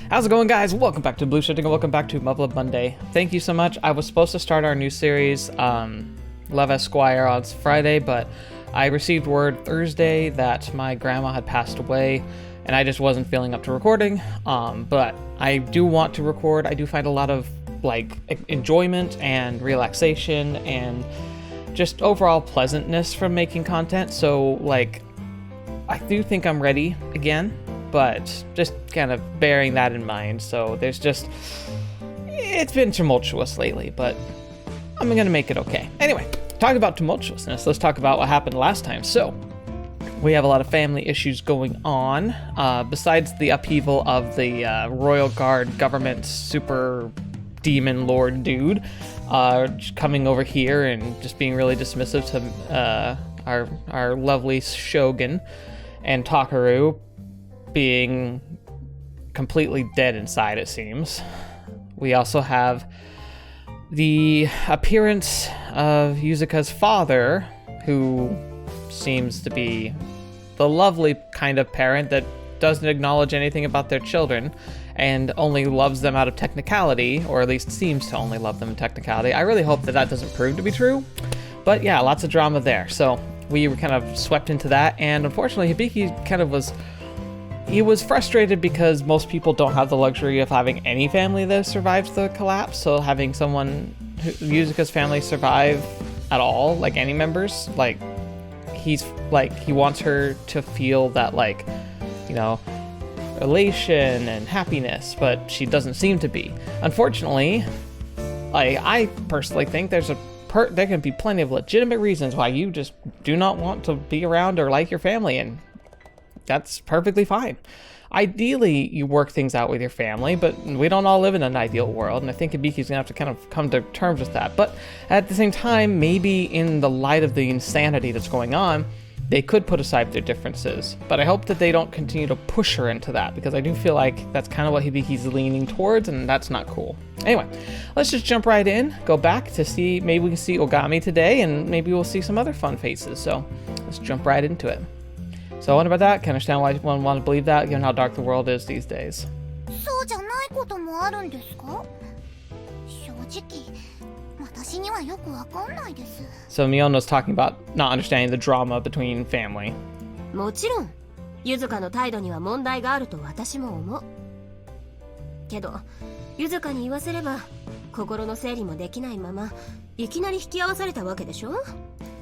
How's it going, guys? Welcome back to TheBlueShifting and welcome back to Muv-Luv Monday. Thank you so much. I was supposed to start our new series, Love Esquire, on Friday, but I received word Thursday that my grandma had passed away and I just wasn't feeling up to recording. But I do want to record. I do find a lot of enjoyment and relaxation and just overall pleasantness from making content. So I do think I'm ready again, but just kind of bearing that in mind. So it's been tumultuous lately, but I'm gonna make it okay. Anyway, talking about tumultuousness, let's talk about what happened last time. So we have a lot of family issues going on. Besides the upheaval of the Royal Guard government super demon lord dude coming over here and just being really dismissive to our lovely shogun, and Takaru being completely dead inside, it seems. We also have the appearance of Yuzuka's father, who seems to be the lovely kind of parent that doesn't acknowledge anything about their children and only loves them out of technicality, or at least seems to only love them in technicality. I really hope that doesn't prove to be true, but yeah, lots of drama there. So we were kind of swept into that, and unfortunately Hibiki kind of was frustrated because most people don't have the luxury of having any family that survives the collapse. So having someone, Yuzuka's family, survive at all, any members, he wants her to feel that elation and happiness, but she doesn't seem to be. Unfortunately, I personally think there can be plenty of legitimate reasons why you just do not want to be around or like your family, and that's perfectly fine. Ideally, you work things out with your family, but we don't all live in an ideal world, and I think Hibiki's gonna have to kind of come to terms with that. But at the same time, maybe in the light of the insanity that's going on, they could put aside their differences. But I hope that they don't continue to push her into that, because I do feel like that's kind of what Hibiki's leaning towards, and that's not cool. Anyway, let's just jump right in, go back to see, maybe we can see Ogami today, and maybe we'll see some other fun faces. So let's jump right into it. So what about that? Can understand why one want to believe that, given how dark the world is these days. So Miyono's talking about not understanding the drama between family. もちろん、Yuzukaの態度には問題があると私も思う。けど、Yuzukaに言わせれば、心の整理もできないまま、いきなり引き合わされたわけでしょ？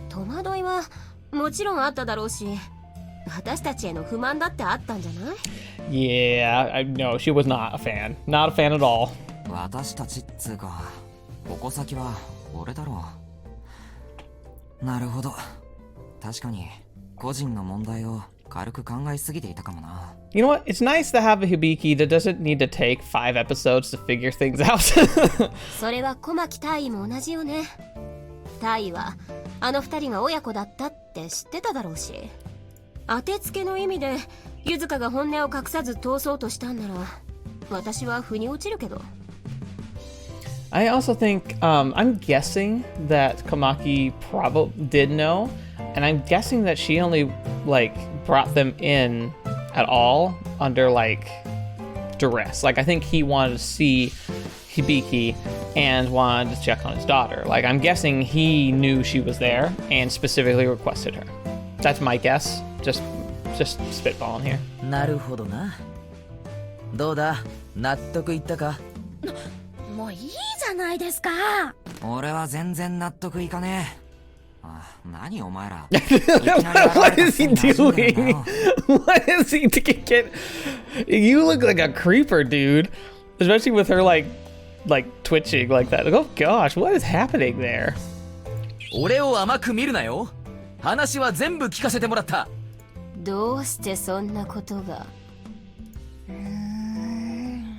戸惑いはもちろんあっただろうし、私たちへの不満だってあったんじゃない？ Yeah, no, she was not a fan. Not a fan at all. 私たちっつうか、矛先は俺だろう。なるほど。確かに個人の問題を軽く考えすぎていたかもな。You know what? It's nice to have a Hibiki that doesn't need to take 5 episodes to figure things out. それは小牧大尉も同じよね。大尉はあの2人が親子だったって知ってただろうし。当てつけの意味でYuzukaが本音を隠さず通そうとしたんなら、私は腑に落ちるけど。I also think, I'm guessing that Komaki probably did know, and I'm guessing that she only, brought them in at all under, duress. I think he wanted to see Hibiki and wanted to check on his daughter. I'm guessing he knew she was there and specifically requested her. That's my guess. Just spitballing here. なるほどな。どうだ、納得いったか？もういいじゃないですか。俺は全然納得いかねえ。あ、何お前ら。What is he doing? What is he thinking? You look like a creeper, dude. Especially with her twitching like that. Oh gosh, what is happening there? 俺を甘く見るなよ。話は全部聞かせてもらった。どうしてそんなことが。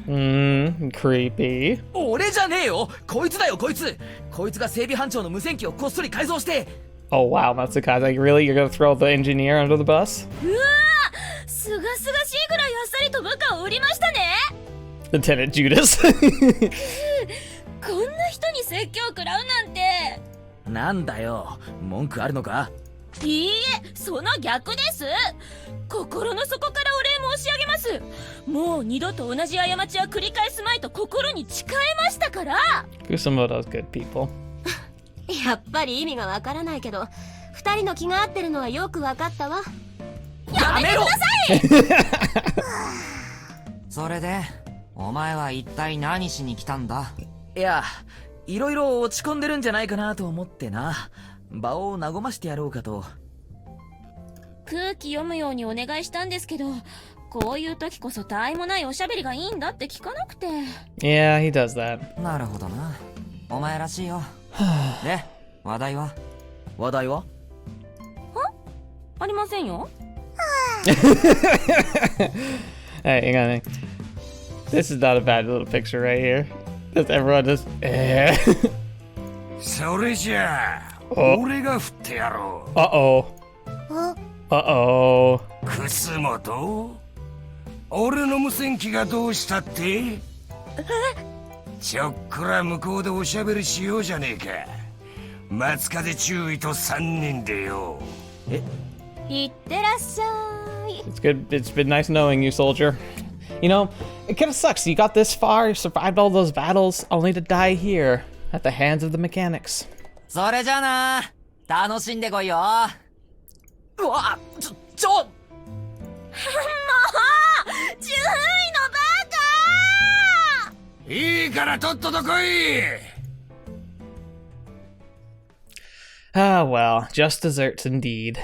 creepy. 俺じゃねえよ。こいつだよ、こいつ。こいつが整備班長の無線機をこっそり改造して。Oh wow, Matsukasa, really? You're gonna throw the engineer under the bus? うわ、すがすがしいぐらいあっさりと部下を売りましたね。Lieutenant Judas. こんな人に説教を食らうなんて。なんだよ、文句あるのか？いいえ、その逆です。心の底からお礼申し上げます。もう二度と同じ過ちは繰り返すまいと心に誓いましたから。 Kusumoto's good people. やっぱり意味がわからないけど、二人の気が合ってるのはよくわかったわ。やめてください。それでお前は一体何しに来たんだ？いや、いろいろ落ち込んでるんじゃないかなと思ってな。場を和ましてやろうかと。空気読むようにお願いしたんですけど、こういう時こそ他愛もないおしゃべりがいいんだって聞かなくて。Yeah, he does that. なるほどな。お前らしいよ。で、話題は？話題は？ありませんよ。Hey, hang on. This is not a bad little picture right here. Just everyone just. それじゃあ、俺が振ってやろう。Uh-oh. あ、 Uh-oh. 楠本、俺の無線機がどうしたって？ちょっくら向こうでおしゃべりしようじゃねえか。松風注意と3人でよ。いってらっしゃい。 It's good. It's been nice knowing you, soldier. You know, it kind of sucks. You got this far, survived all those battles, only to die here at the hands of the mechanics. それじゃあな、楽しんでこいよ。うわ、ちょもう注意のバカ。いいからとっとと来い。Ah, well, just desserts indeed.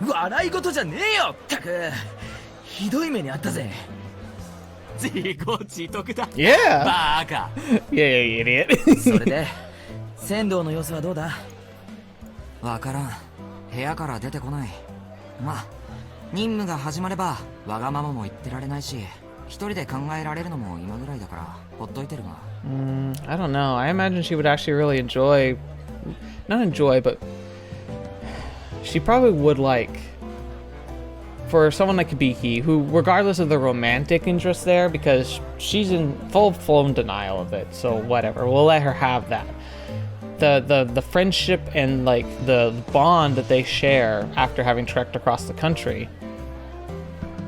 笑い事じゃねえよったく。ひどい目にあったぜ。自業自得だ。 Yeah! バカ。 Yeah, you idiot. それで仙道の様子はどうだ？わからん。部屋から出てこない。まあ、任務が始まればわがままも言ってられないし、一人で考えられるのも今ぐらいだからほっといてるが。I don't know. I imagine she would actually really enjoy, not enjoy, but she probably would like, for someone like Hibiki, who, regardless of the romantic interest there, because she's in full-blown denial of it, so whatever, we'll let her have that. The friendship and like the bond that they share after having trekked across the country,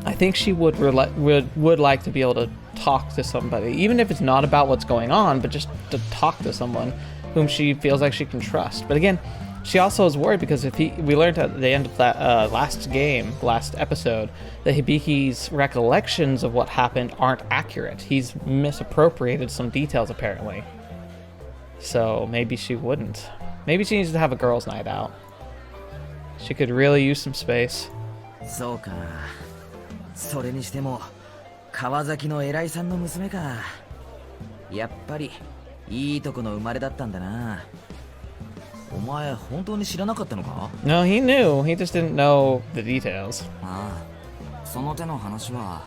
I think she would like to be able to talk to somebody, even if it's not about what's going on, but just to talk to someone whom she feels like she can trust. But again, she also is worried because we learned at the end of that last episode, that Hibiki's recollections of what happened aren't accurate. He's misappropriated some details apparently. So maybe she wouldn't. Maybe she needs to have a girls' night out. She could really use some space. そうか。それにしても川崎の偉いさんの娘か。やっぱりいいとこの生まれだったんだな。お前本当に知らなかったのか？ No, he knew. He just didn't know the details. ああ、その手の話は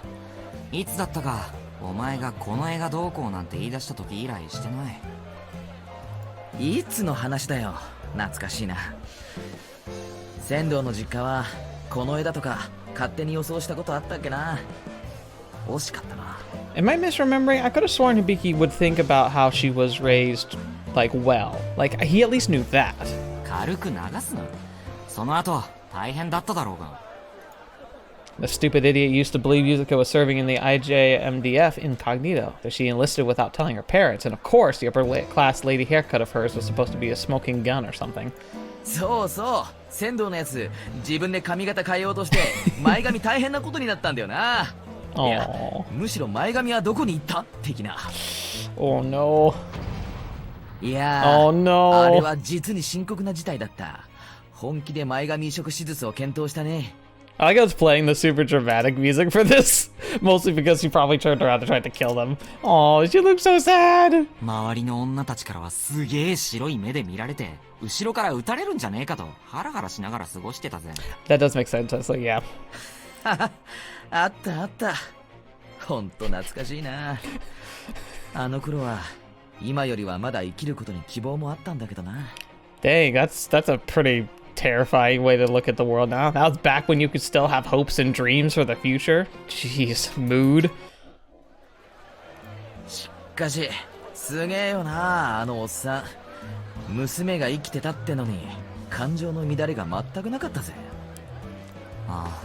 いつだったかお前がこの絵がどうこうなんて言い出した時以来してない。いつの話だよ。懐かしいな。仙道の実家はこの絵だとか勝手に予想したことあったっけな。惜しかったな。 Am I misremembering? I could have sworn Hibiki would think about how she was raised, like, well. Like, he at least knew that. 軽く流すな。その後大変だっただろうが。The stupid idiot used to believe Yuzuka was serving in the IJMDF incognito, that she enlisted without telling her parents, and of course the upper-class lady haircut of hers was supposed to be a smoking gun or something. そうそう、仙道のやつ自分で髪型変えようとして前髪大変なことになったんだよな。いや、むしろ前髪はどこに行った的な。 Oh no. いや、Oh no. あれは実に深刻な事態だった。本気で前髪移植手術を検討したね。 I like how it's playing the super dramatic music for this, mostly because she probably turned around and tried to kill them. Oh, she looks so sad. 周りの女たちからはすげえ白い目で見られて、後ろから撃たれるんじゃねえかとハラハラしながら過ごしてたぜ。 That does make sense, so yeah. あったあった。ほんと懐かしいな。あの頃は今よりはまだ生きることに希望もあったんだけどな。 Dang, that's a pretty terrifying way to look at the world now. That was back when you could still have hopes and dreams for the future. Jeez, mood. しかし、すげえよな、あのおっさん。娘が生きてたってのに感情の乱れが全くなかったぜ。あ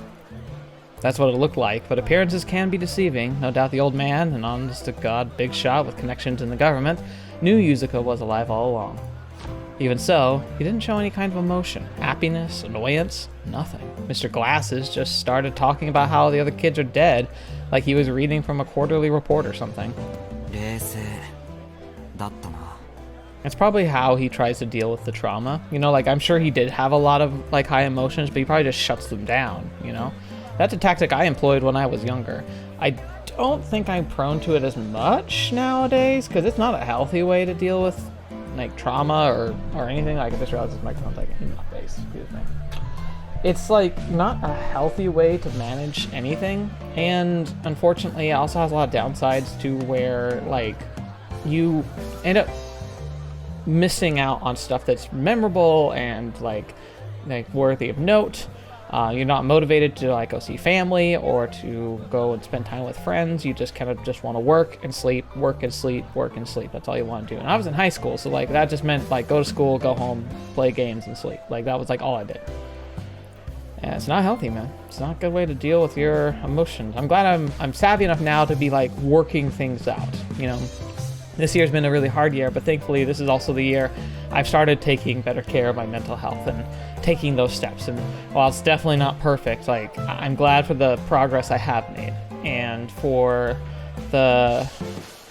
That's what it looked like, but appearances can be deceiving. No doubt the old man, an honest-to-God big shot with connections in the government, knew Yuzuka was alive all along. Even so, he didn't show any kind of emotion. Happiness, annoyance, nothing. Mr. Glasses just started talking about how the other kids are dead, like he was reading from a quarterly report or something. 冷静だったな。 It's probably how he tries to deal with the trauma. You know, like, I'm sure he did have a lot of, like, high emotions, but he probably just shuts them down, you know? That's a tactic I employed when I was younger. I don't think I'm prone to it as much nowadays, because it's not a healthy way to deal with, like, trauma or anything. Like, I just realized this microphone's, like, in my face. Excuse me. It's, like, not a healthy way to manage anything, and unfortunately, it also has a lot of downsides to where, like, you end up missing out on stuff that's memorable and, like worthy of note. You're not motivated to, like, go see family or to go and spend time with friends. You just kind of just want to work and sleep, work and sleep, work and sleep. That's all you want to do. And I was in high school, so, like, that just meant, like, go to school, go home, play games, and sleep. Like, that was, like, all I did. And it's not healthy, man. It's not a good way to deal with your emotions. I'm glad I'm savvy enough now to be, like, working things out, you know? This year's been a really hard year, but thankfully this is also the year I've started taking better care of my mental health and taking those steps. And while it's definitely not perfect, like, I'm glad for the progress I have made, and for the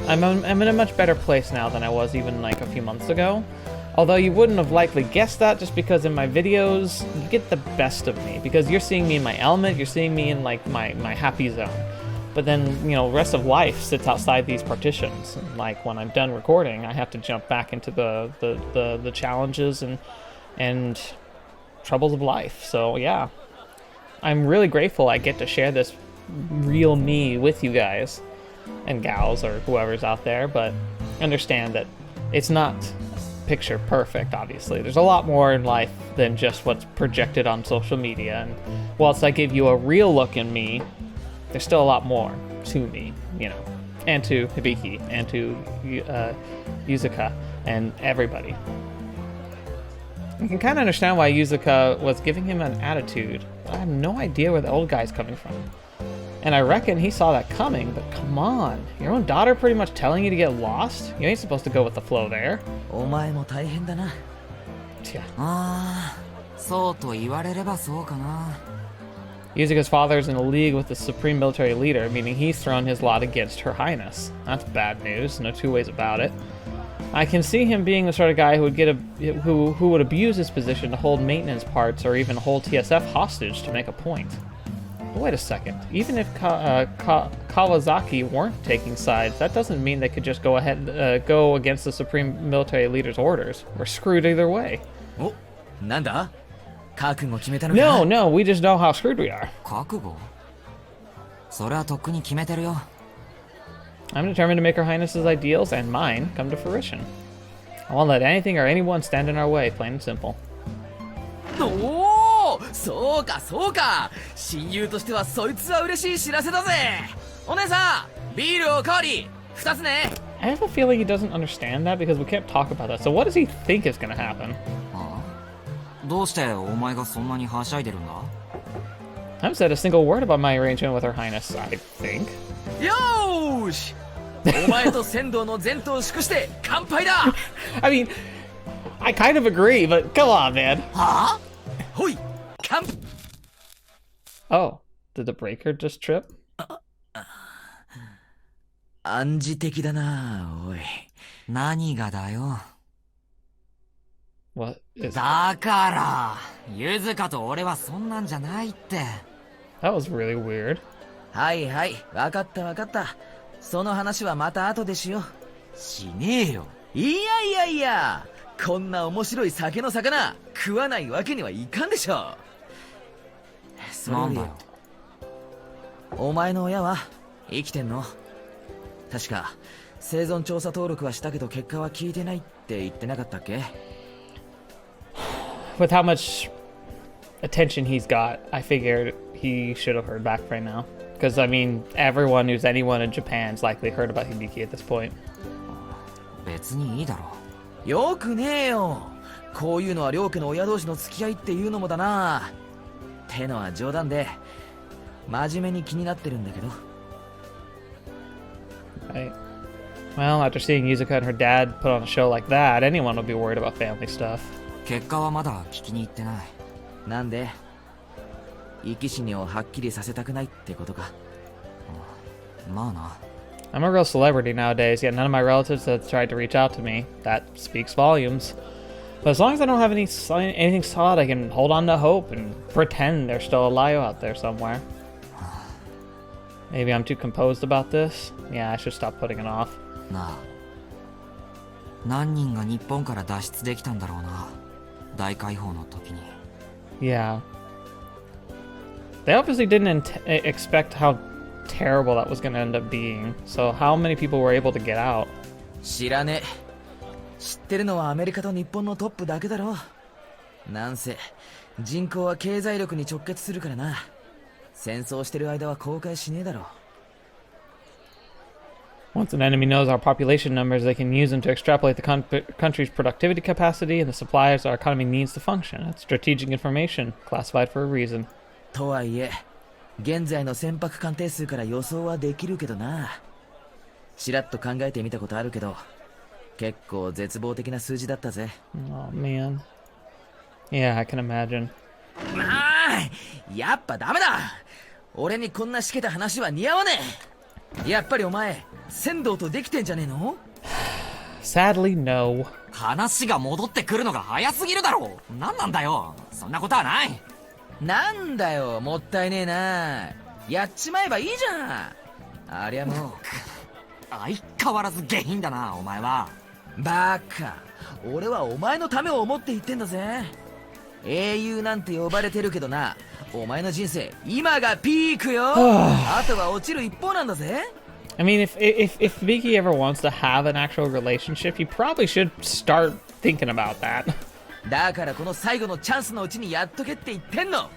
I'm in a much better place now than I was even, like, a few months ago. Although you wouldn't have likely guessed that, just because in my videos you get the best of me, because you're seeing me in my element, you're seeing me in, like, my happy zone. But then, you know, rest of life sits outside these partitions. And, like, when I'm done recording, I have to jump back into the challenges and troubles of life. So yeah, I'm really grateful I get to share this real me with you guys and gals or whoever's out there. But understand that it's not picture perfect. Obviously, there's a lot more in life than just what's projected on social media. And whilst I give you a real look in me, there's still a lot more to me, you know, and to Hibiki, and to Yuzuka, and everybody. You can kind of understand why Yuzuka was giving him an attitude. I have no idea where the old guy's coming from. And I reckon he saw that coming, but come on. Your own daughter pretty much telling you to get lost? You ain't supposed to go with the flow there. お前も大変だな。 Yeah. ああ、そうと言われればそうかな。 Yuzuka's father is in a league with the supreme military leader, meaning he's thrown his lot against Her Highness. That's bad news, no two ways about it. I can see him being the sort of guy who would abuse his position to hold maintenance parts or even hold TSF hostage to make a point. But wait a second, even if Kawasaki weren't taking sides, that doesn't mean they could just go against the supreme military leader's orders. We're screwed either way. お、なんだ？覚悟決めたのか？ No, we just know how screwed we are. 覚悟？それはとっくに決めてるよ。 I'm determined to make Her Highness's ideals and mine come to fruition. I won't let anything or anyone stand in our way, plain and simple. おお、そうかそうか。親友としてはそいつは嬉しい知らせだぜ。お姉さん、ビールおかわり2つね。 I have a feeling he doesn't understand that because we can't talk about that. So what does he think is going to happen? ああ？どうしてお前がそんなにはしゃいでるんだ？ I haven't said a single word about my arrangement with Her Highness, I think. よーし。お前と仙道の前途を祝して乾杯だ。I mean, I kind of agree, but come on, man. はあ？ほい、乾杯。 Oh, did the breaker just trip? 暗示的だな、おい。何がだよ。 What is... だから、ゆずかと俺はそんなんじゃないって。 That was really weird. はいはい、わかったわかった。その話はまた後でしよう。しねえよ。いやいやいや、こんな面白い酒の魚食わないわけにはいかんでしょ。それよりなんだよ。お前の親は生きてんの？確か生存調査登録はしたけど結果は聞いてないって言ってなかったっけ？ With how much attention he's got, I figured he should have heard back right now. Because, I mean, everyone who's anyone in Japan's likely heard about Hibiki at this point. 別にいいだろ。よくねえよ。こういうのは両家の親同士の付き合いっていうのもだな。ってのは冗談で、真面目に気になってるんだけど。Right. Well, after seeing Yuzuka and her dad put on a show like that, anyone would be worried about family stuff. 結果はまだ聞きに行ってない。なんで生き死にをはっきりさせたくないってことか。まあな。I'm a real celebrity nowadays, yet none of my relatives have tried to reach out to me. That speaks volumes. But as long as I don't have anything solid, I can hold on to hope and pretend there's still a Lio out there somewhere. Maybe I'm too composed about this? Yeah, I should stop putting it off. なあ。何人が日本から脱出できたんだろうな。大解放の時に。Yeah. They obviously didn't expect how terrible that was going to end up being. So how many people were able to get out? 知らねえ。知ってるのはアメリカと日本のトップだけだろ。なんせ人口は経済力に直結するからな。戦争してる間は公開しねえだろ。Once an enemy knows our population numbers, they can use them to extrapolate the country's productivity capacity and the supplies our economy needs to function. It's strategic information, classified for a reason. とはいえ、現在の船舶艦艇数から予想はできるけどな。ちらっと考えてみたことあるけど、結構絶望的な数字だったぜ。Oh, man. Yeah, I can imagine. まあ、やっぱダメだ。俺にこんなしけた話は似合わねえ。やっぱりお前、仙道とできてんじゃねえの？ Sadly, no. 話が戻ってくるのが早すぎるだろう。何なんだよ。そんなことはない。なんだよ、もったいねえな。やっちまえばいいじゃん。ありゃもう。相変わらず下品だな、お前は。バカ。俺はお前のためを思って言ってんだぜ。英雄なんて呼ばれてるけどな。お前の人生、今がピークよ。あとは落ちる一方なんだぜ。I mean, if Vicky ever wants to have an actual relationship, he probably should start thinking about that. だからこの最後のチャンスのうちにやっとけって言ってんの。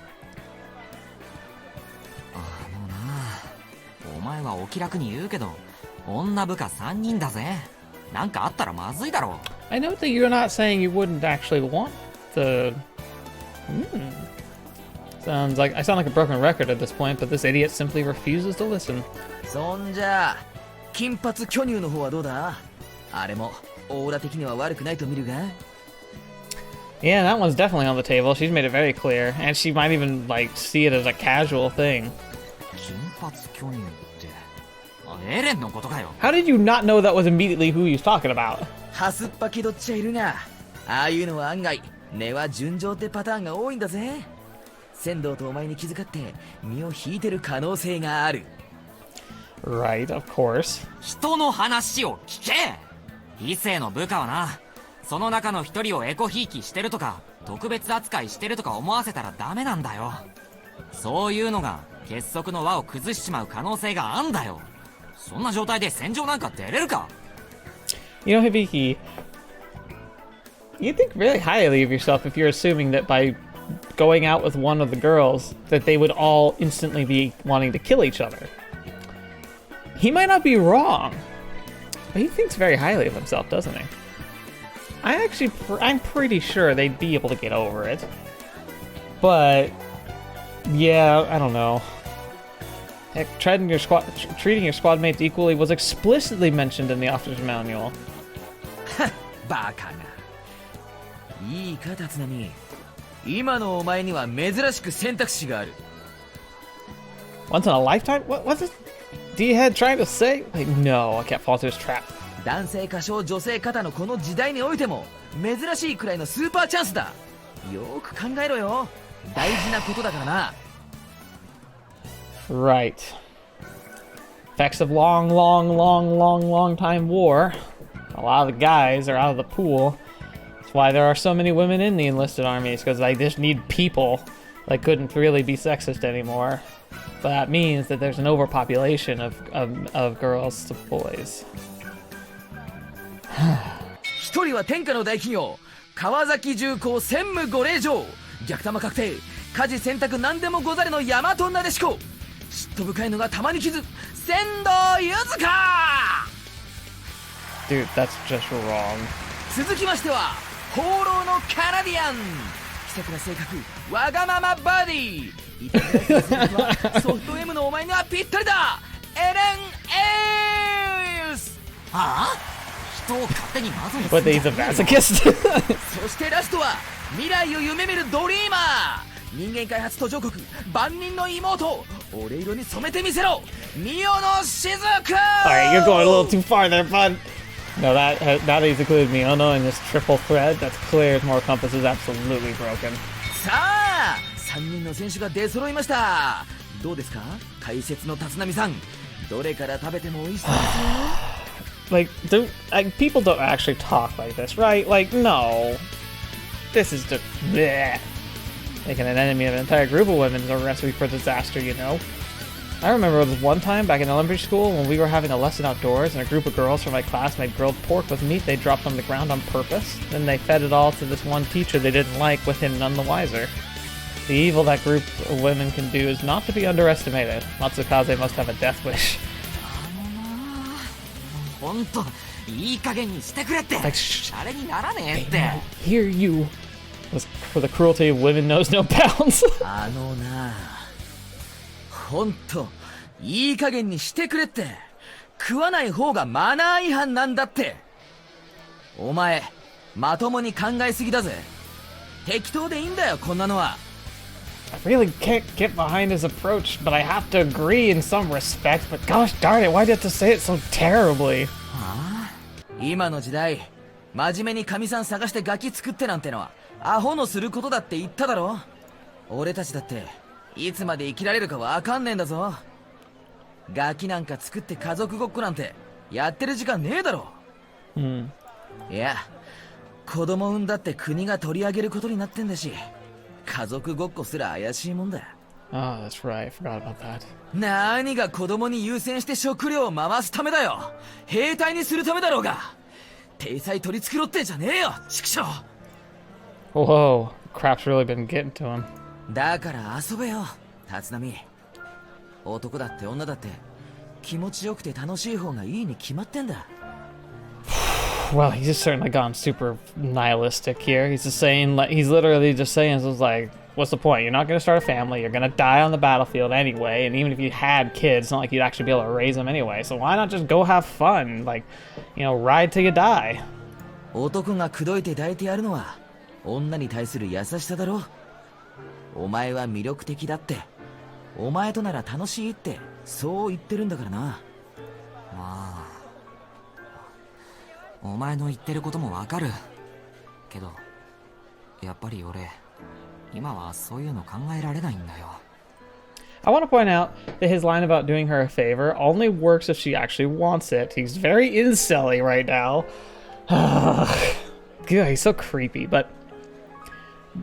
お前はお気楽に言うけど、女部下3人だぜ。なんかあったらまずいだろ。I know that you're not saying you wouldn't actually want the... I sound like a broken record at this point, but this idiot simply refuses to listen. そんじゃ金髪巨乳の方はどうだ？あれもオーラ的には悪くないと見るが。Yeah, that one's definitely on the table. She's made it very clear, and she might even like see it as a casual thing. 金髪巨乳って、エレンのことかよ。How did you not know that was immediately who he was talking about? ハスっぱ気取っちゃいるが、ああいうのは案外根は純情ってパターンが多いんだぜ。仙道とお前に気遣って身を引いてる可能性がある。Right, of course. 人の話を聞け。異性の部下はな、その中の一人をエコひいきしてるとか特別扱いしてるとか思わせたらダメなんだよ。そういうのが結束の輪を崩しちまう可能性があんだよ。そんな状態で戦場なんか出れるか。 You know, Hibiki, you think really highly of yourself if you're assuming that by going out with one of the girls that they would all instantly be wanting to kill each other. He might not be wrong, but he thinks very highly of himself, doesn't he? I'm pretty sure they'd be able to get over it. But yeah, I don't know. Heck, treating your squad mates equally was explicitly mentioned in the officer's manual. バカが。いいか、立浪。今のお前には珍しく選択肢がある。Once in a lifetime? What was it? D-head trying to say? Like, no, I can't fall into his trap. 男性歌唱女性肩のこの時代においても珍しいくらいのスーパーチャンスだ。よく考えろよ。大事なことだからな。Right. Effects of long time war. A lot of the guys are out of the pool. That's why there are so many women in the enlisted armies, because they just need people. They couldn't really be sexist anymore. But that means that there's an overpopulation of girls to boys. 一人は天下の大企業川崎重工専務ご令嬢、逆玉確定、家事洗濯何でもござれの大和なでしこ。嫉妬深いのがたまに傷、仙道ゆずか。 Dude, that's just wrong. 続きましては放浪のカナディアン、気さくな性格、わがままバディ、イタリア人はソフト M のお前にはぴったりだ、エレン・エース。ああ、人を勝手に窓に But he's a masochist. そしてラストは未来を夢見るドリーマー、人間開発途上国万人の妹、俺色に染めてみせろ、ミオの雫。 Alright, you're going a little too far there, bud. No, that he's included Miono in this triple thread. That's clear as more compass is absolutely broken. さあ3人の選手が出揃いました。どうですか解説の立浪さん、どれから食べても美味しそうですよ。Like, people don't actually talk like this, right? Like, no. This is just bleh. Making an enemy of an entire group of women is a recipe for disaster, you know? I remember this one time back in elementary school when we were having a lesson outdoors and a group of girls from my class made grilled pork with meat they dropped on the ground on purpose. Then they fed it all to this one teacher they didn't like, with him none the wiser. The evil that group of women can do is not to be underestimated. Matsukasa must have a death wish. ほんといい加減にしてくれって。 Like, あれにならねえって。 Here you. For the cruelty of women knows no bounds. あのな、ほんといい加減にしてくれって。食わない方がマナー違反なんだって。お前まともに考えすぎだぜ。適当でいいんだよこんなのは。 I really can't get behind his approach, but I have to agree in some respects. But gosh darn it, why do you have to say it so terribly? 今の時代真面目に神さん探してガキ作ってなんてのはアホのすることだって言っただろ。俺たちだっていつまで生きられるかわかんねえんだぞ。ガキなんか作って家族ごっこなんてやってる時間ねえだろ。いや子供産んだって国が取り上げることになってんだし、家族ごっこすら怪しいもんだ。 Oh, that's right. I forgot about that. 何が子供に優先して食料を回すためだよ。兵隊にするためだろうが。体裁取り繕ってんじゃねえよ畜生。 Whoa, crap's really been getting to him. だから遊べよ立浪。男だって女だって気持ちよくて楽しい方がいいに決まってんだ。 Well, he's just certainly gone super nihilistic here. He's just saying, like, he's literally just saying, so it's like, what's the point? You're not going to start a family. You're going to die on the battlefield anyway. And even if you had kids, it's not like you'd actually be able to raise them anyway. So why not just go have fun? Like, you know, ride till you die. 男が口説いて抱いてやるのは女に対する優しさだろ。お前は魅力的だって、お前となら楽しいってそう言ってるんだからな。まあお前の言ってることもわかるけど、やっぱり俺今はそういうの考えられないんだよ。 I want to point out that his line about doing her a favor only works if she actually wants it. He's very incel-y right now. God, he's so creepy. But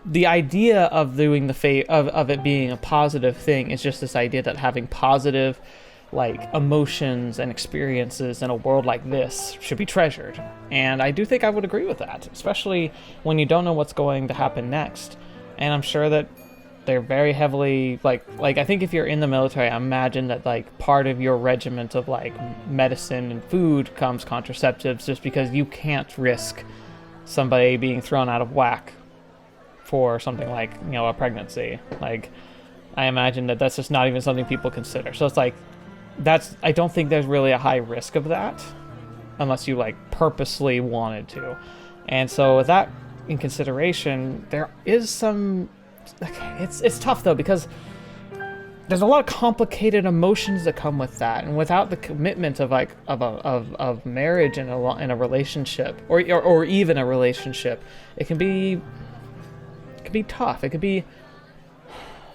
the idea of doing the of it being a positive thing is just this idea that having positive, like, emotions and experiences in a world like this should be treasured. And I do think I would agree with that, especially when you don't know what's going to happen next. And I'm sure that they're very heavily, like I think if you're in the military, I imagine that, like, part of your regiment of, like, medicine and food comes contraceptives, just because you can't risk somebody being thrown out of whack for something like, you know, a pregnancy. Like, I imagine that that's just not even something people consider. So it's like, I don't think there's really a high risk of that unless you, like, purposely wanted to. And so with that in consideration, there is some, it's tough though, because there's a lot of complicated emotions that come with that, and without the commitment of, like, of marriage in a relationship, or even a relationship, it can be tough. It could be,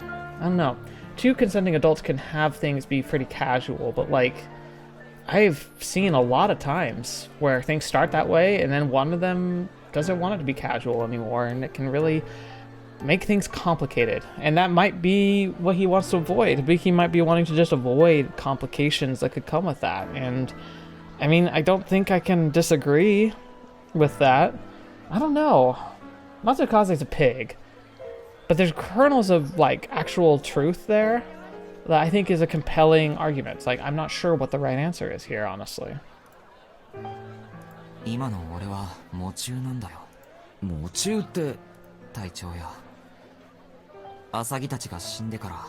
I don't know. Two consenting adults can have things be pretty casual, but, like, I've seen a lot of times where things start that way and then one of them doesn't want it to be casual anymore, and it can really make things complicated. And that might be what he wants to avoid. He might be wanting to just avoid complications that could come with that. And I mean, I don't think I can disagree with that. I don't know. Matsukaze's a pig, but there's kernels of, like, actual truth there that I think is a compelling argument. It's like, I'm not sure what the right answer is here, honestly. 今の俺は喪中なんだよ。喪中って。隊長やアサギたちが死んでから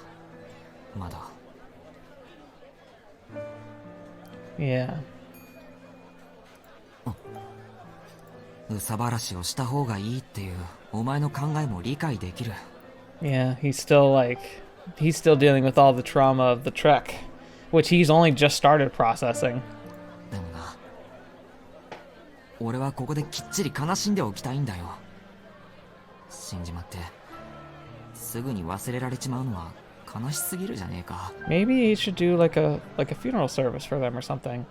まだ。Yeah. 憂さ晴らしをした方がいいっていうお前の考えも理解できる。 Yeah, he's still dealing with all the trauma of the trek, which he's only just started processing. でもな、俺はここできっちり悲しんでおきたいんだよ。死んじまってすぐに忘れられちまうのは悲しすぎるじゃねえか。 Maybe he should do like a funeral service for them or something.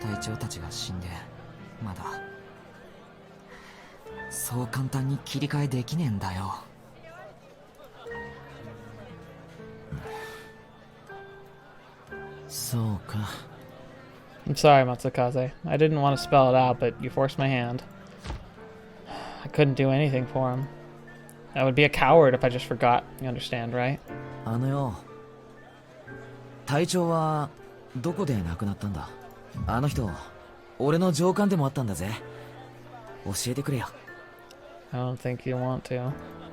隊長たちが死んでまだそう簡単に切り替えできねえんだよ。そうか。 I'm sorry, Matsukasa. I didn't want to spell it out, but you forced my hand. I couldn't do anything for him. I would be a coward if I just forgot. You understand, right? あのよ、隊長はどこで亡くなったんだ？あの人、俺の上官でもあったんだぜ。教えてくれよ。I don't think you want to.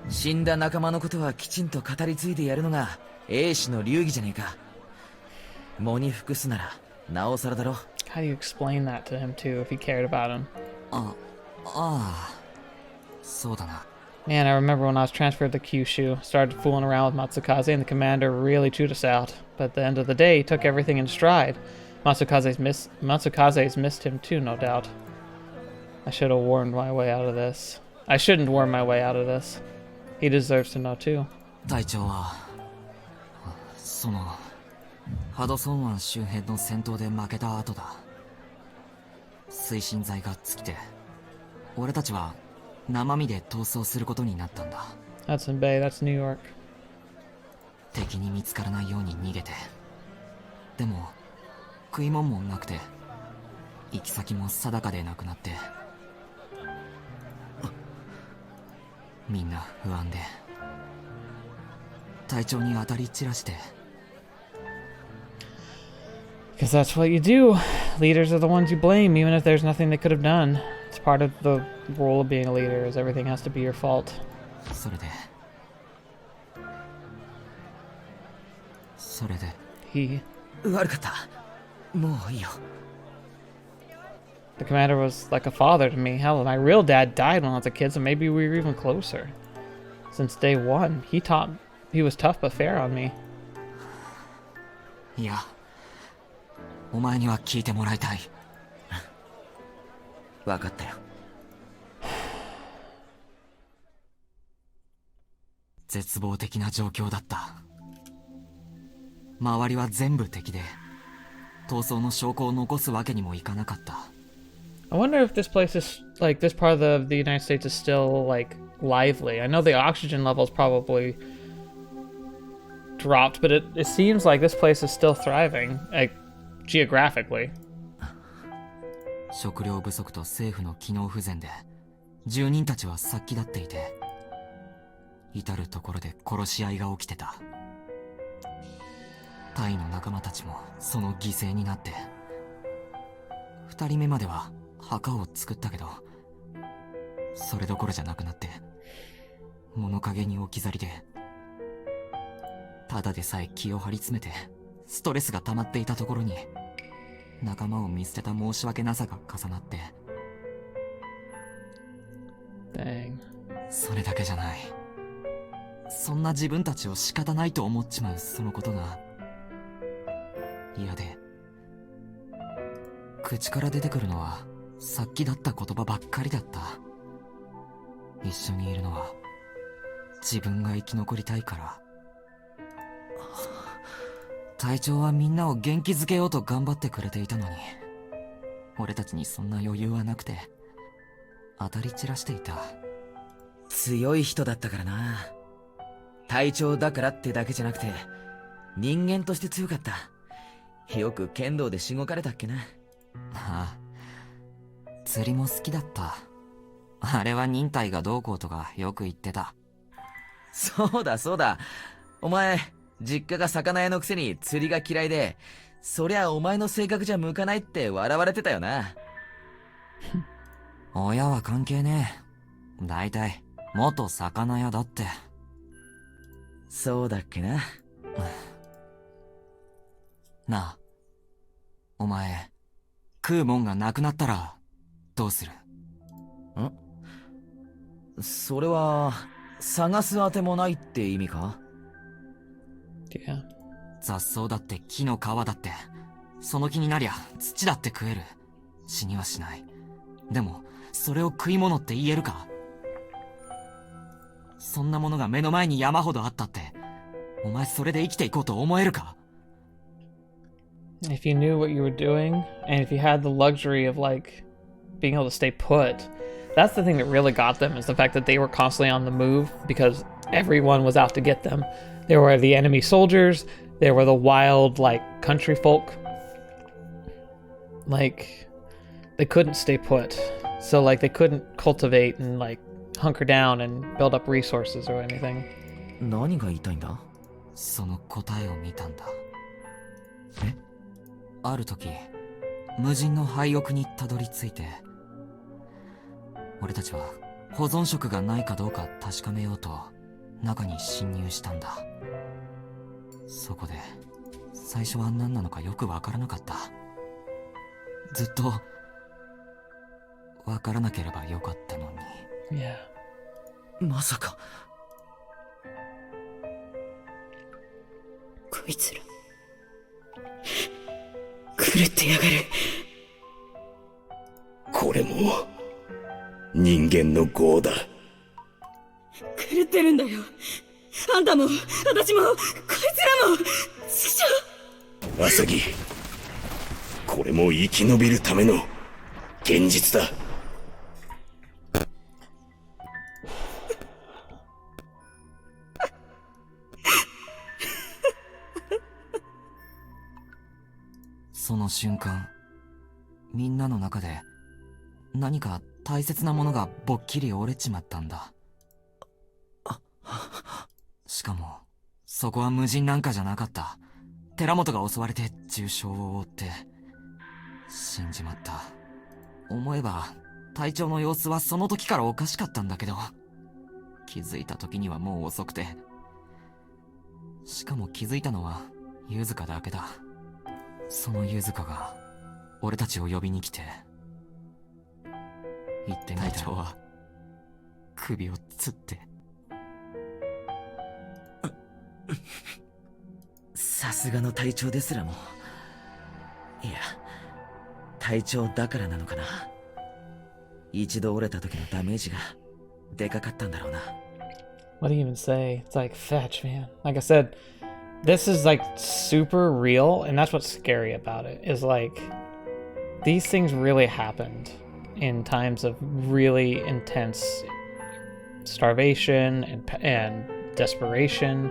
死んだ仲間のことはきちんと語り継いでやるのが英士の流儀じゃねえか。喪に服すならなおさらだろ。How do you explain that to him too if he cared about him? ああ、そうだな。 Man, I remember when I was transferred to Kyushu, started fooling around with Matsukasa, and the commander really chewed us out. But at the end of the day, he took everything in stride. Matsukaze's missed him too, no doubt. I should have warned my way out of this. I shouldn't warn my way out of this. He deserves to know too. 隊長はそのハドソン湾周辺の戦闘で負けた後だ。推進剤が尽きて俺たちは生身で逃走することになったんだ。 Hudson Bay, that's New York. 敵に見つからないように逃げて、でも食い物もなくて行き先も定かでなくなって、みんな不安で隊長に当たり散らして。 Because that's what you do. Leaders are the ones you blame, even if there's nothing they could have done. It's part of the role of being a leader, is everything has to be your fault. それで He... 悪かった。もういいよ。 The commander was like a father to me. Hell, my real dad died when I was a kid, so maybe we were even closer. Since day one, he was tough but fair on me. いや、お前には聞いてもらいたい。分かったよ。絶望的な状況だった。周りは全部敵で、逃走の証拠を残すわけにもいかなかった。 I wonder if this place is, like, this part of the United States is still, like, lively. I know the oxygen levels probably dropped, but it seems like this place is still thriving, like, geographically. 食料不足と政府の機能不全で住人たちは殺気立っていて、至る所で殺し合いが起きてた。タイの仲間たちもその犠牲になって、2人目までは墓を作ったけど、それどころじゃなくなって、物陰に置き去りで、ただでさえ気を張り詰めてストレスが溜まっていたところに仲間を見捨てた申し訳なさが重なって。 Dang. それだけじゃない。そんな自分たちを仕方ないと思っちまうそのことが嫌で、口から出てくるのはさっきだった言葉ばっかりだった。一緒にいるのは自分が生き残りたいから。隊長はみんなを元気づけようと頑張ってくれていたのに、俺たちにそんな余裕はなくて当たり散らしていた。強い人だったからな。隊長だからってだけじゃなくて人間として強かった。よく剣道でしごかれたっけな。ああ、釣りも好きだった。あれは忍耐がどうこうとかよく言ってた。そうだそうだ、お前実家が魚屋のくせに釣りが嫌いで、そりゃお前の性格じゃ向かないって笑われてたよな。親は関係ねえ。だいたい元魚屋だって。そうだっけな。なあ、お前食うもんがなくなったらどうする？それは探すあてもないって意味か？ Yeah. 雑草だって木の皮だって、その気になりゃ土だって食える。死にはしない。でもそれを食い物って言えるか？そんなものが目の前に山ほどあったって、お前それで生きていこうと思えるか？ If you knew what you were doing, and if you had the luxury of like being able to stay put, that's the thing that really got them, is the fact that they were constantly on the move because everyone was out to get them. There were the enemy soldiers, there were the wild like country folk. Like they couldn't stay put. So like they couldn't cultivate and like hunker down and build up resources or anything. 何が言いたいんだ？その答えを見たんだ。ある時、無人の廃屋にたどり着いて、俺たちは保存食がないかどうか確かめようと中に侵入したんだ。そこで最初は何なのかよくわからなかった。ずっとわからなければよかったのに。Yeah. まさか。こいつら狂ってやがる。これも人間の業だ。狂ってるんだよ。あんたも私もこいつらも。アサギ、これも生き延びるための現実だ。その瞬間、みんなの中で何か大切なものがぼっきり折れちまったんだ。しかもそこは無人なんかじゃなかった。寺本が襲われて重傷を負って死んじまった。思えば隊長の様子はその時からおかしかったんだけど、気づいた時にはもう遅くて、しかも気づいたのはユズカだけだ。そのユズカが俺たちを呼びに来て、言ってみたら隊長は首をつって。さすがの隊長ですらも。いや、隊長だからなのかな。一度折れた時のダメージがでかかったんだろうな。What do you even say? It's like fetch, man. Like I said, this is like super real, and that's what's scary about it, is like these things really happened in times of really intense starvation and desperation.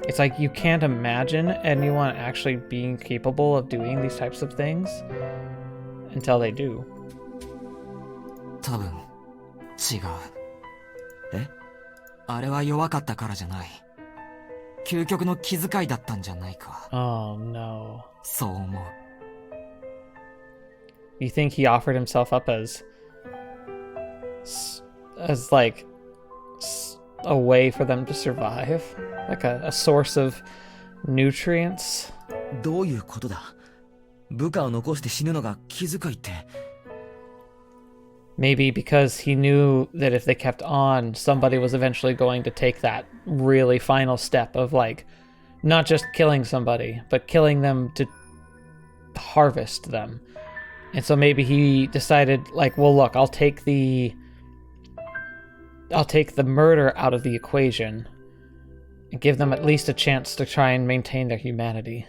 It's like you can't imagine anyone actually being capable of doing these types of things until they do. 多分違う。え？あれは弱かったからじゃない。究極の気遣いだったんじゃないか。Oh no. そう思う。You think he offered himself up as like a way for them to survive? Like a source of nutrients? どういうことだ？部下を残して死ぬのが気遣いって。Maybe because he knew that if they kept on, somebody was eventually going to take that really final step of like not just killing somebody, but killing them to harvest them. And so maybe he decided like, well, look, I'll take the murder out of the equation and give them at least a chance to try and maintain their humanity.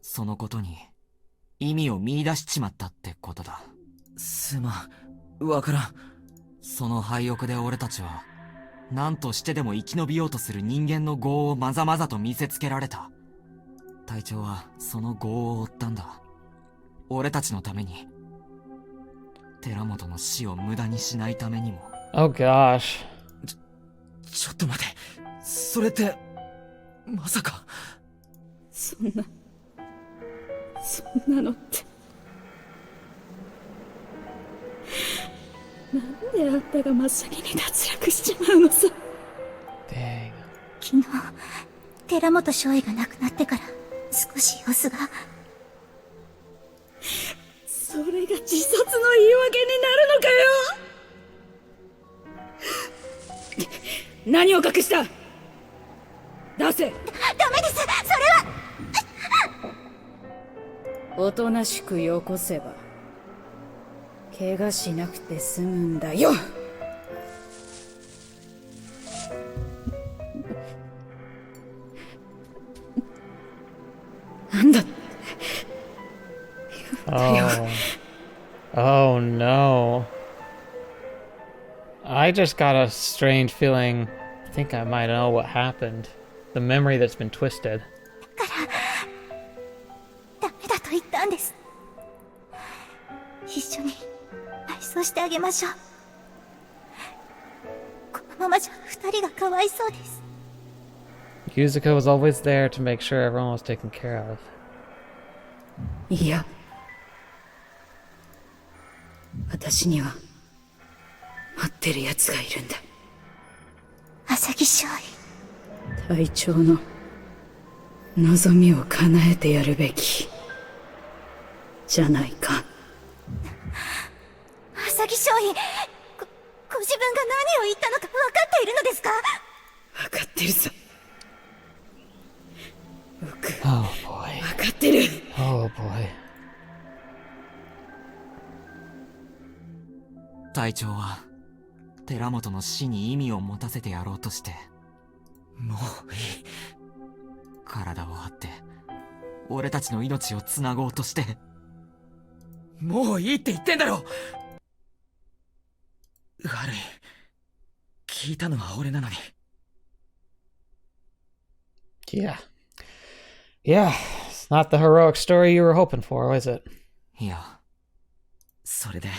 そのことに意味を見出しちまったってことだ。すまん、わからん。その廃屋で俺たちは何としてでも生き延びようとする人間の業をまざまざと見せつけられた。隊長はその業を追ったんだ。俺たちのために。寺本の死を無駄にしないためにも。Oh gosh. ちょっと待て。それって、まさか。そんなのって。なんであんたが真っ先に脱落しちまうのさ。 Dang. 昨日寺本少尉が亡くなってから少し様子が。それが自殺の言い訳になるのかよ。何を隠した？出せ。ダメです、それは。おとなしくよこせば怪我しなくて済むんだよ。なんだ。 Oh. Oh no. I just got a strange feeling. I think I might know what happened. The memory that's been twisted. ダメだと言ったんです。一緒に埋葬してあげましょう。このままじゃ二人がかわいそうです。 Yuzuka was always there to make sure everyone was taken care of. いや、私には待ってる奴がいるんだ。浅木少尉、隊長の望みを叶えてやるべきじゃないか。浅木少尉、ご自分が何を言ったのか分かっているのですか？分かってるさ。僕、 Oh boy. 分かってる。 Oh boy. 隊長は寺本の死に意味を持たせてやろうとして、もういい。体を張って俺たちの命をつなごうとして。もういいって言ってんだろ。悪い、聞いたのは俺なのに。Yeah. Yeah. It's not the heroic story you were hoping for, is it? いや、それで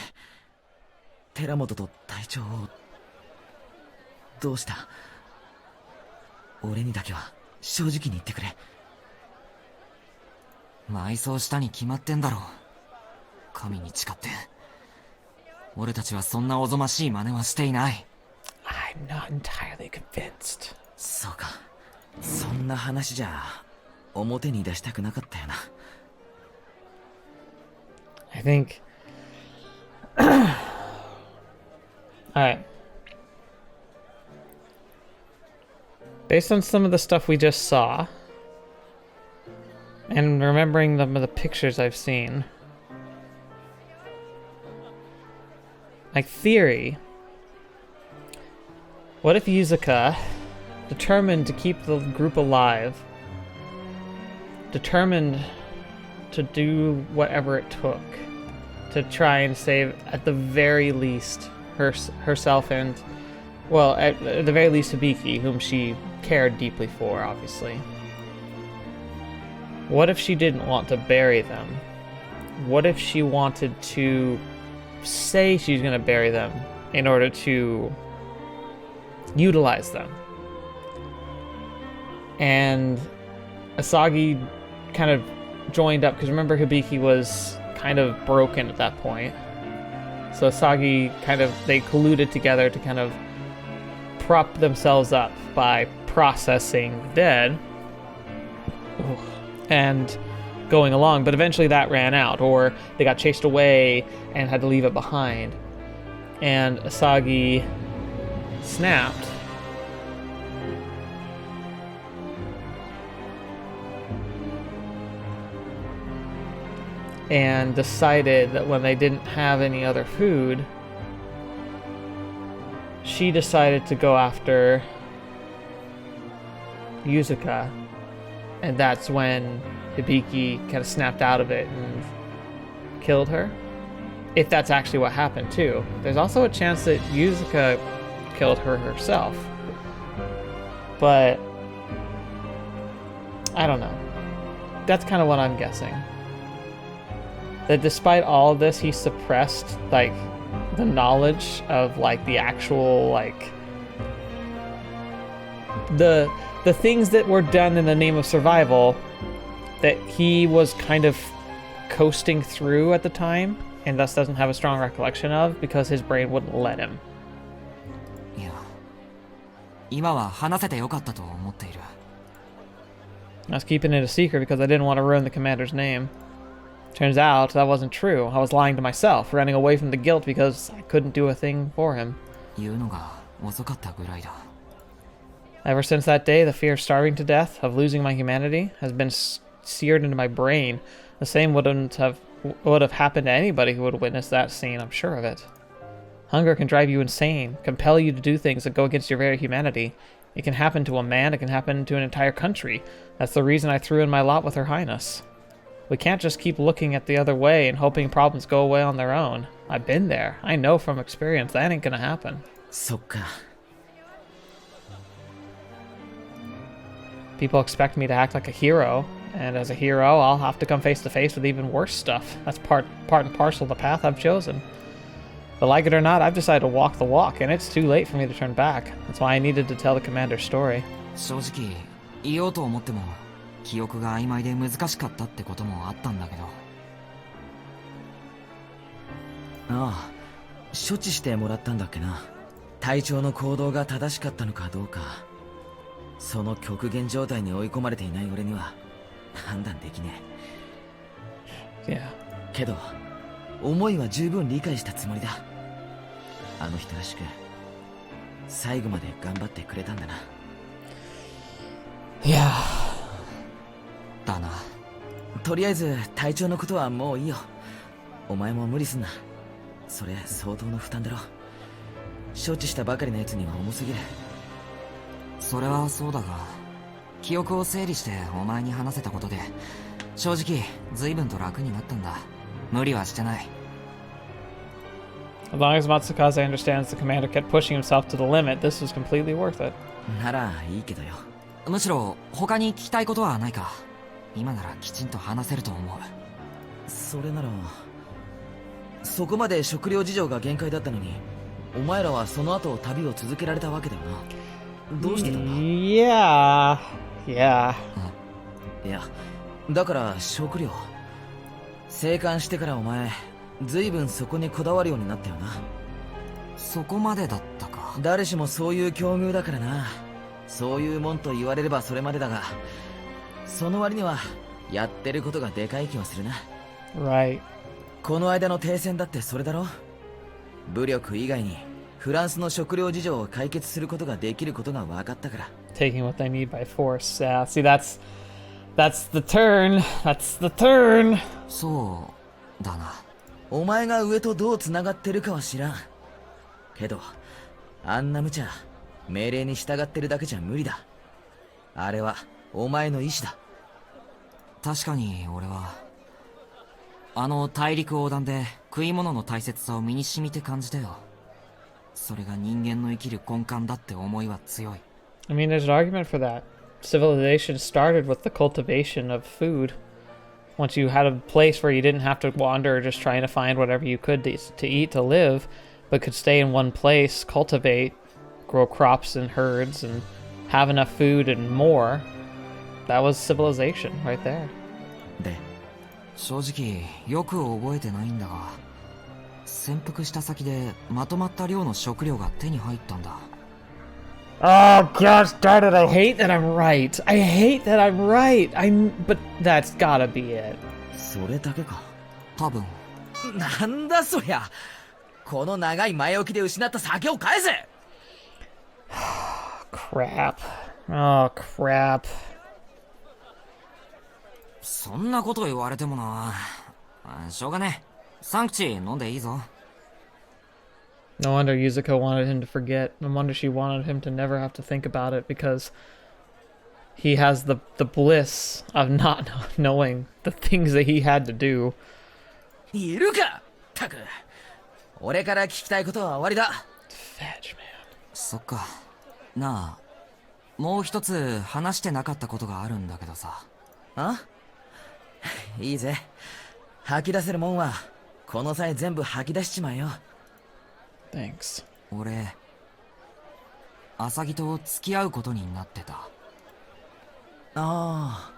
寺本と隊長をどうした？俺にだけは正直に言ってくれ。埋葬したに決まってんだろ。神に誓って。俺たちはそんなおぞましい真似はしていない。I'm not entirely convinced. そうか、そんな話じゃ表に出したくなかったよな。I think... Alright. Based on some of the stuff we just saw, and remembering some of the pictures I've seen, my theory, what if Yuzuka, determined to keep the group alive, determined to do whatever it took to try and save, at the very least, herself and, well, at the very least, Hibiki, whom she cared deeply for, obviously. What if she didn't want to bury them? What if she wanted to say she's going to bury them in order to utilize them? And Asagi kind of joined up, because remember Hibiki was kind of broken at that point. So Asagi they colluded together to kind of prop themselves up by processing the dead and going along, but eventually that ran out, or they got chased away and had to leave it behind. And Asagi snapped. And decided that when they didn't have any other food, she decided to go after Yuzuka. And that's when Hibiki kind of snapped out of it and killed her. If that's actually what happened too. There's also a chance that Yuzuka killed her herself. But I don't know. That's kind of what I'm guessing. That despite all of this, he suppressed, like, the knowledge of, like, the actual, like, the things that were done in the name of survival that he was kind of coasting through at the time. and thus doesn't have a strong recollection of because his brain wouldn't let him. いや、今は話せてよかったと思っている。 I was keeping it a secret because I didn't want to ruin the commander's name. Turns out that wasn't true. I was lying to myself, running away from the guilt because I couldn't do a thing for him. 言うのが遅かったぐらいだ。 Ever since that day, the fear of starving to death, of losing my humanity, has been seared into my brain. The same would have happened to anybody who would witness that scene, I'm sure of it. Hunger can drive you insane, compel you to do things that go against your very humanity. It can happen to a man, it can happen to an entire country. That's the reason I threw in my lot with Her Highness. We can't just keep looking at the other way and hoping problems go away on their own. I've been there. I know from experience that ain't gonna happen. そっか。 People expect me to act like a hero, and as a hero, I'll have to come face to face with even worse stuff. That's part and parcel of the path I've chosen. But like it or not, I've decided to walk the walk, and it's too late for me to turn back. That's why I needed to tell the commander's story. 正直言おうと思っても記憶が曖昧で難しかったってこともあったんだけど。ああ、処置してもらったんだっけな。隊長の行動が正しかったのかどうか。その極限状態に追い込まれていない俺には判断できねえ。Yeah. けど思いは十分理解したつもりだ。あの人らしく最後まで頑張ってくれたんだな。Yeah. だな。とりあえず隊長のことはもういいよ。お前も無理すんな。それ相当の負担だろ。処置したばかりのやつには重すぎる。それはそうだが、記憶を整理してお前に話せたことで正直随分と楽になったんだ。無理はしてない。 As long as Matsukasa understands the commander kept pushing himself to the limit, this was completely worth it. ならいいけどよ。むしろ他に聞きたいことはないか。今ならきちんと話せると思う。それならそこまで食料事情が限界だったのにお前らはその後旅を続けられたわけだよな。どうしてたんだ？ Yeah. Yeah. いやだから食料生還してからお前随分そこにこだわるようになったよな。そこまでだったか。誰しもそういう境遇だからな。そういうもんと言われればそれまでだが、その割にはやってることがでかい気はするな。 Right. この間の停戦だってそれだろ。武力以外にフランスの食料事情を解決することができることが分かったから。 Taking what they need by force. Yeah. See, that's the turn. That's the turn. そうだな。お前が上とどう繋がってるかは知らんけど、あんな無茶命令に従ってるだけじゃ無理だ。あれはお前の意志だ。確かに俺はあの大陸横断で食い物の大切さを身に染みて感じたよ。それが人間の生きる根幹だって思いは強い。 I mean, there's an argument for that. Civilization started with the cultivation of food. Once you had a place where you didn't have to wander just trying to find whatever you could to eat to live, but could stay in one place, cultivate, grow crops and herds, and have enough food and more, that was civilization right there. で、正直よく覚えてないんだが、潜伏した先でまとまった量の食料が手に入ったんだ。 Oh gosh darn it, I hate that I'm right. I hate that I'm right. But that's gotta be it. それだけか。多分。なんだそりゃ。この長い前置きで失った酒を返せ。Crap. Oh crap. そんなこと言われてもな。しょうがねえ。サンクチ飲んでいいぞ。 No wonder Yuzuka wanted him to forget. No wonder she wanted him to never have to think about it, because he has the bliss of not knowing the things that he had to do. いるかたく。俺から聞きたいことは終わりだ。 Fetch, man. そっか。なあ、もう一つ話してなかったことがあるんだけどさ。あ？いいぜ。吐き出せるもんはこの際全部吐き出しちまえよ。 Thanks. 俺、アサギと付き合うことになってた。あ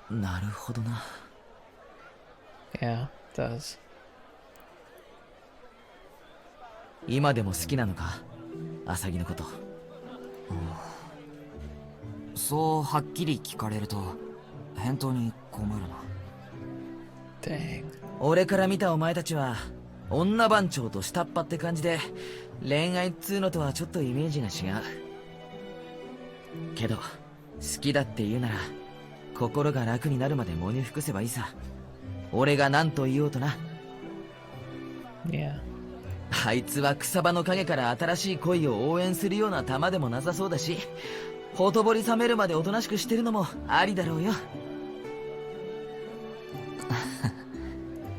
あ、なるほどな。 Yeah, it does. 今でも好きなのか、アサギのこと。そうはっきり聞かれると返答に困るな。Dang. 俺から見たお前たちは女番長と下っ端って感じで、恋愛っつうのとはちょっとイメージが違う。けど好きだって言うなら心が楽になるまで喪に服せばいいさ。俺が何と言おうとな。 Yeah. あいつは草場の陰から新しい恋を応援するような玉でもなさそうだし、ほとぼり冷めるまでおとなしくしてるのもありだろうよ。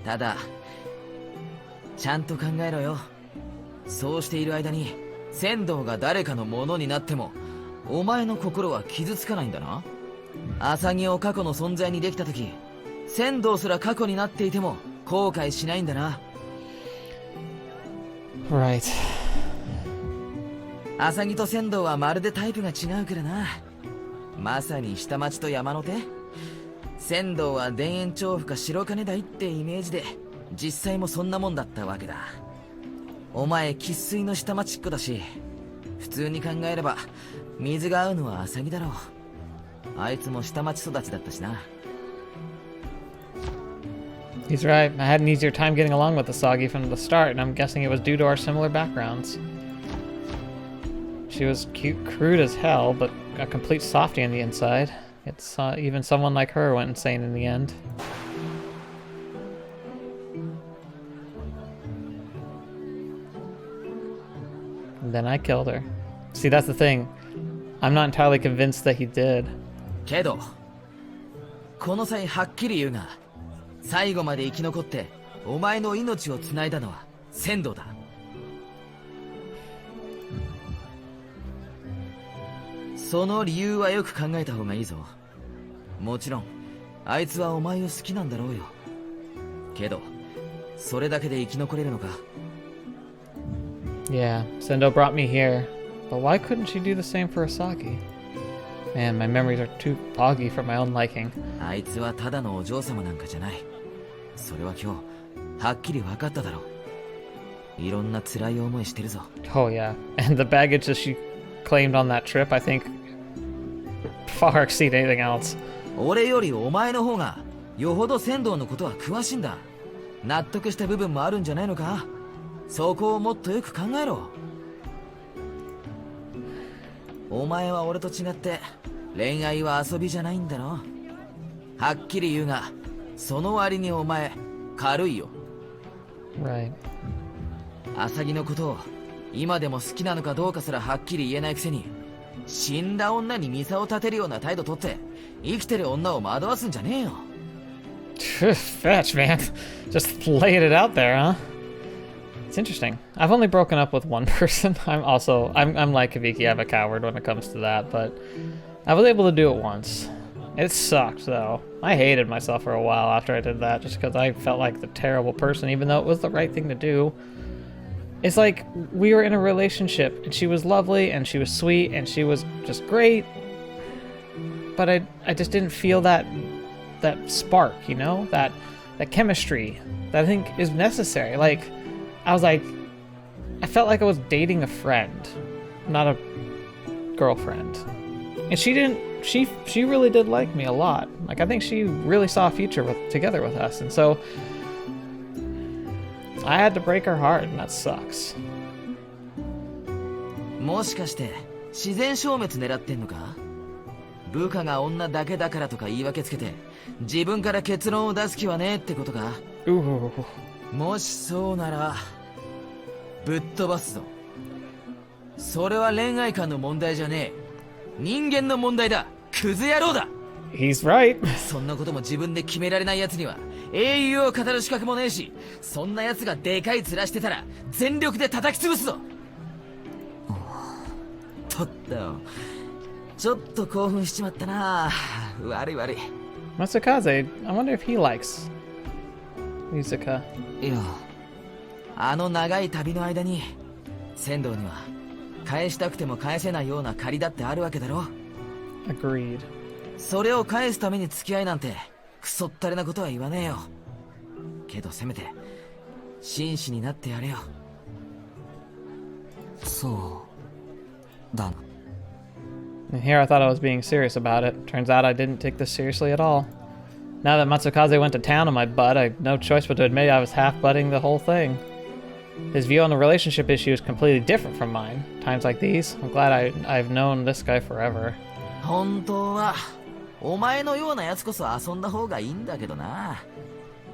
ただちゃんと考えろよ。そうしている間に仙道が誰かのものになってもお前の心は傷つかないんだな。浅木を過去の存在にできた時、仙道すら過去になっていても後悔しないんだな。Right. 浅木と仙道はまるでタイプが違うからな。まさに下町と山の手。仙道は田園調布か白金台ってイメージで、実際もそんなもんだったわけだ。お前生粋の下町っ子だし、普通に考えれば水が合うのは浅木だろう。あいつも下町育ちだったしな。 He's right. I had an easier time getting along with Asagi from the start, and I'm guessing it was due to our similar backgrounds. She was cute, crude as hell, but a complete softie on the inside. It's even someone like her went insane in the end. And then I killed her. See, that's the thing. I'm not entirely convinced that he did. けどこの際はっきり言うが、最後まで生き残ってお前の命を繋いだのは仙道だ。その理由はよく考えた方がいいぞ。もちろんあいつはお前を好きなんだろうよ。けどそれだけで生き残れるのか。 Yeah, Sendo brought me here. But why couldn't she do the same for Asagi? Man, my memories are too foggy for my own liking. あいつはただのお嬢様なんかじゃない。それは今日はっきり分かっただろう。いろんな辛い思いしてるぞ。 Oh yeah, and the baggage that she claimed on that trip, I think, far exceed anything else. 俺よりお前の方がよほど仙道のことは詳しいんだ。納得した部分もあるんじゃないのか。そこをもっとよく考えろ。お前は俺と違って恋愛は遊びじゃないんだろ。はっきり言うが、その割にお前軽いよ。 Right. 浅木のことを今でも好きなのかどうかすらはっきり言えないくせに、死んだ女にミサを立てるような態度とって生きてる女を惑わすんじゃねえよ。Fetch, man. Just laying it out there, huh? It's interesting. I've only broken up with one person. I'm like Hibiki, I'm a coward when it comes to that, but I was able to do it once. It sucked, though. I hated myself for a while after I did that, just because I felt like the terrible person, even though it was the right thing to do. It's like we were in a relationship, and she was lovely, and she was sweet, and she was just great, but I just didn't feel that spark, you know? That chemistry that I think is necessary. Like, I was like, I felt like I was dating a friend, not a girlfriend. And she really did like me a lot. Like, I think she really saw a future together with us. And so I had to break her heart, and that sucks. もしかして自然消滅狙ってんのか。部下が女だけだからとか言い訳つけて自分から結論を出す気はねえってことか。 Ooh. もしそうならぶっ飛ばすぞ。それは恋愛観の問題じゃねえ。人間の問題だ。クズ野郎だ。 He's right. そんなことも自分で決められない奴には英雄を語る資格もねえし、そんな奴がでかい面してたら全力で叩き潰すぞ。とったよ。ちょっと興奮しちまったな。悪い悪い。 Matsukasa, I wonder if he likes Yuzuka. いや、あの長い旅の間に仙道には返したくても返せないような借りだってあるわけだろ。 Agreed. それを返すために付き合いなんてクソったれなことは言わねえよ。けどせめて紳士になってやれよ。そうだな。 And here I thought I was being serious about it. Turns out I didn't take this seriously at all. Now that Matsukasa went to town on my butt, I had no choice but to admit I was half-butting the whole thing. His view on the relationship issue is completely different from mine. Times like these, I'm glad I've known this guy forever. 本当はお前のようなやつこそ遊んだ方がいいんだけどな。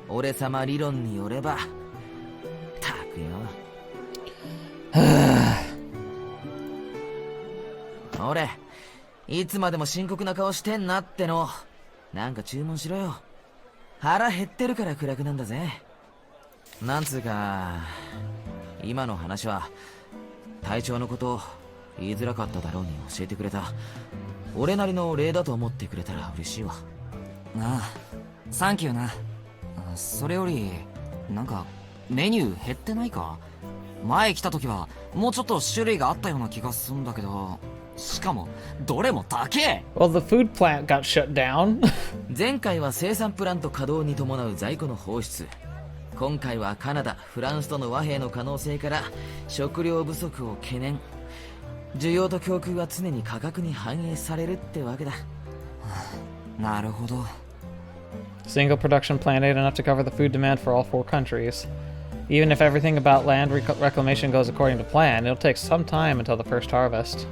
俺様理論によれば。たくよ。俺、いつまでも深刻な顔してんなっての。なんか注文しろよ。腹減ってるから暗くなんだぜ。なんつうか、今の話は体調のこと言いづらかっただろうに教えてくれた。俺なりの礼だと思ってくれたら嬉しいわ。ああ、サンキューな。それよりなんかメニュー減ってないか？前来た時はもうちょっと種類があったような気がするんだけど、しかもどれも高え。 Well, the food plant got shut down. 前回は生産プラント稼働に伴う在庫の放出。今回はカナダ、フランスとの和平の可能性から食料不足を懸念。需要と供給は常に価格に反映されるってわけだ。なるほど。 Single production plant ain't enough to cover the food demand for all 4 countries. Even if everything about land reclamation goes according to plan, it'll take some time until the first harvest.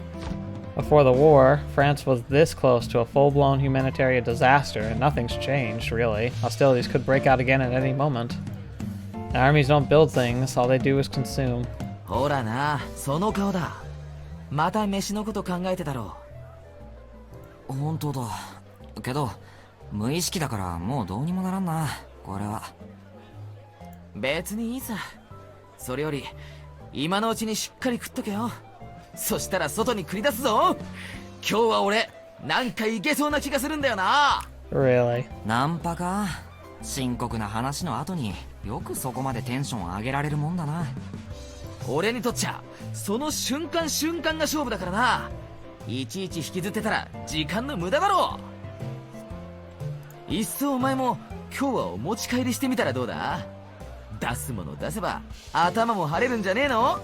Before the war, France was this close to a full-blown humanitarian disaster, and nothing's changed, really. Hostilities could break out again at any moment. Armies don't build things, all they do is consume. ほらな、その顔だ。また飯のこと考えてたろ。本当だ。けど無意識だからもうどうにもならんな、これは。別にいいさ。それより今のうちにしっかり食っとけよ。そしたら外に繰り出すぞ。今日は俺なんかいけそうな気がするんだよな。 Really? ナンパか。深刻な話の後によくそこまでテンション上げられるもんだな。俺にとっちゃその瞬間瞬間が勝負だからな。いちいち引きずってたら時間の無駄だろう。いっそお前も今日はお持ち帰りしてみたらどうだ。出すもの出せば頭も晴れるんじゃねえの。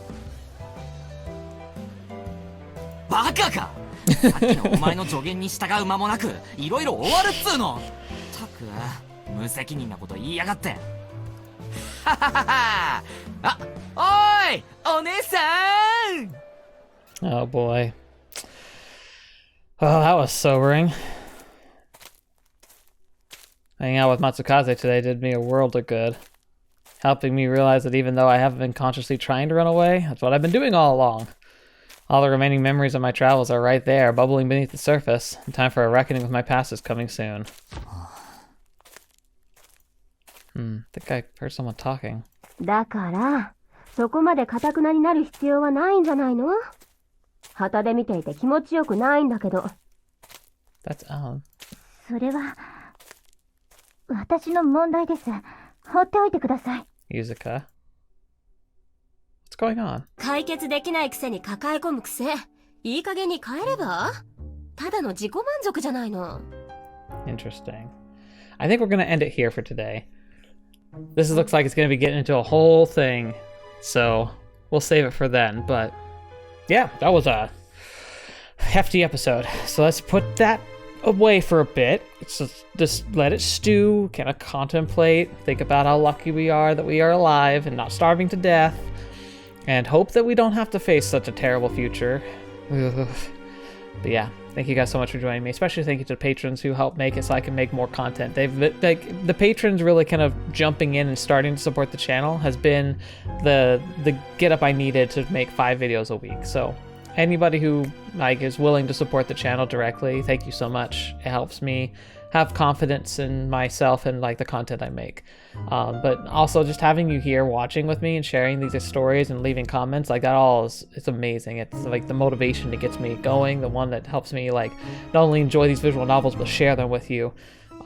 バカか。さっきのお前の助言に従う間もなくいろいろ終わるっつうの。たく無責任なこと言いやがって。はははは。あ、おーいお姉さん。 Oh boy. Well, that was sobering. Hanging out with Matsukasa today did me a world of good. Helping me realize that even though I haven't been consciously trying to run away, that's what I've been doing all along. All the remaining memories of my travels are right there, bubbling beneath the surface. The time for a reckoning with my past is coming soon. I think I heard someone talking. だからそこまで堅くなになる必要はないんじゃないの。旗で見ていて気持ちよくないんだけど。 That's Alan. それは私の問題です。放っておいてください。 Yuzuka. What's going on? 解決できないくせに抱え込むくせ。いい加減に変えれば。ただの自己満足じゃないの。 Interesting. I think we're going to end it here for today. This looks like it's going to be getting into a whole thing, so we'll save it for then. But yeah, that was a hefty episode. So let's put that away for a bit. Just let it stew, kind of contemplate, think about how lucky we are that we are alive and not starving to death, and hope that we don't have to face such a terrible future. But yeah, thank you guys so much for joining me. Especially thank you to the patrons who helped make it so I can make more content. The patrons really kind of jumping in and starting to support the channel has been the get up I needed to make 5 videos a week. So anybody who is willing to support the channel directly, thank you so much. It helps me have confidence in myself and the content I make. But also just having you here watching with me and sharing these stories and leaving comments, that all it's amazing. It's the motivation that gets me going, the one that helps me not only enjoy these visual novels but share them with you.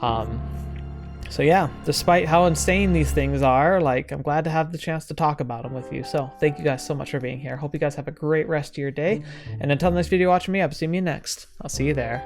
So yeah, despite how insane these things are, I'm glad to have the chance to talk about them with you. So thank you guys so much for being here. Hope you guys have a great rest of your day. And until the next video watching me up, see me next. I'll see you there.